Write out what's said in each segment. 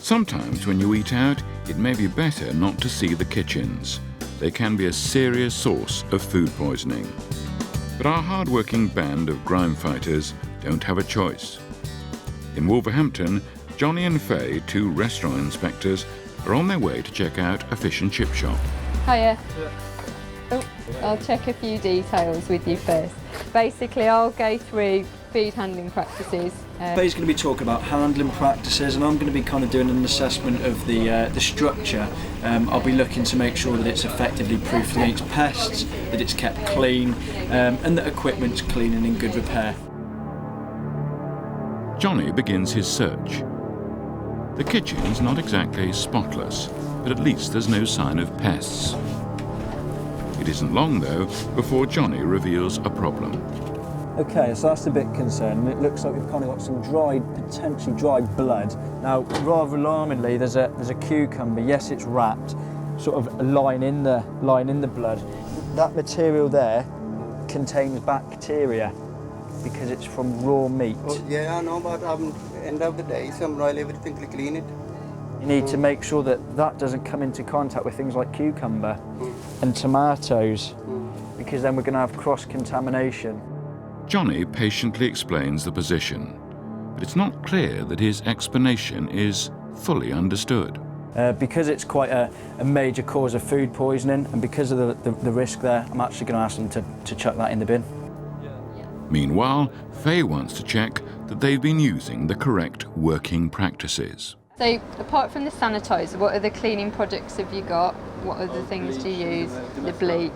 Sometimes when you eat out, it may be better not to see the kitchens. They can be a serious source of food poisoning. But our hard-working band of grime fighters don't have a choice. In Wolverhampton, Johnny and Faye, two restaurant inspectors, are on their way to check out a fish and chip shop. Hiya. Oh, I'll check a few details with you first. Basically, I'll go through food handling practices. Faye's going to be talking about handling practices, and I'm going to be kind of doing an assessment of the structure. I'll be looking to make sure that it's effectively proofed against pests, that it's kept clean, and that equipment's clean and in good repair. Johnny begins his search. The kitchen's not exactly spotless, but at least there's no sign of pests. It isn't long, though, before Johnny reveals a problem. Okay, so that's a bit concerning. It looks like we've kind of got some potentially dried blood. Now, rather alarmingly, there's a cucumber. Yes, it's wrapped, sort of lying in the blood. That material there contains bacteria because it's from raw meat. Oh, yeah, I know, but end of the day, some royal everything to clean it. You need to make sure that that doesn't come into contact with things like cucumber and tomatoes, because then we're going to have cross-contamination. Johnny patiently explains the position, but it's not clear that his explanation is fully understood. Because it's quite a major cause of food poisoning, and because of the risk there, I'm actually going to ask them to chuck that in the bin. Meanwhile, Faye wants to check that they've been using the correct working practices. So, apart from the sanitizer, what other cleaning products have you got? What other things do you use? The bleach.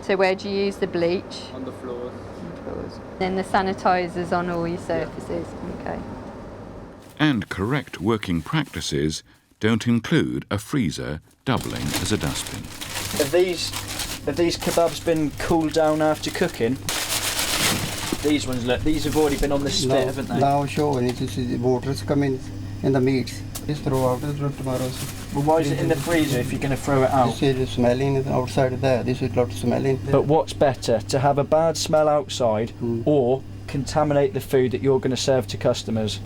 So where do you use the bleach? On the floor. Then the sanitizers on all your surfaces. Okay. And correct working practices don't include a freezer doubling as a dustbin. Have these kebabs been cooled down after cooking? These ones, look, these have already been on the spit, haven't they? Now show when the waters come in the meats. Just throw out tomorrow. Well, why is it in the freezer if you're going to throw it out? This is smelling outside there. This is lot smelling. But what's better, to have a bad smell outside or contaminate the food that you're going to serve to customers?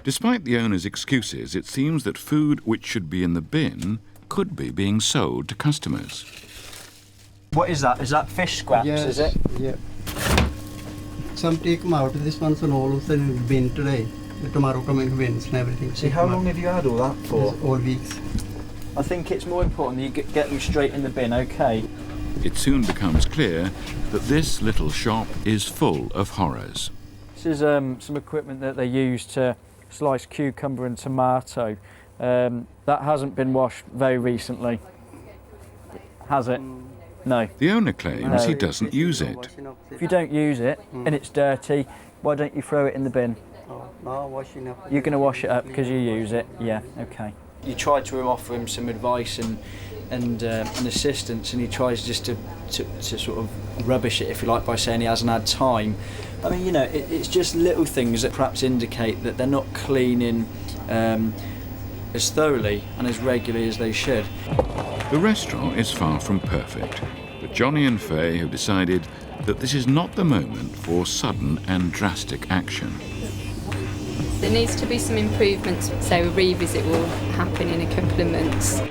Despite the owner's excuses, it seems that food which should be in the bin could be being sold to customers. What is that? Is that fish scraps, Yes, is it? Yeah. Some take them out. This one's on all of them in bin today. Tomorrow come in bins and everything. See, how long have you had all that for? All weeks. I think it's more important that you get them straight in the bin, okay? It soon becomes clear that this little shop is full of horrors. This is some equipment that they use to slice cucumber and tomato. That hasn't been washed very recently, has it? No. The owner claims he doesn't use it. If you don't use it and it's dirty, why don't you throw it in the bin? No, washing up. You're going to wash it up because you use it? Yeah, okay. You tried to offer him some advice and assistance, and he tries just to sort of rubbish it, if you like, by saying he hasn't had time. I mean, you know, it's just little things that perhaps indicate that they're not cleaning as thoroughly and as regularly as they should. The restaurant is far from perfect, but Johnny and Faye have decided that this is not the moment for sudden and drastic action. There needs to be some improvements, so a revisit will happen in a couple of months.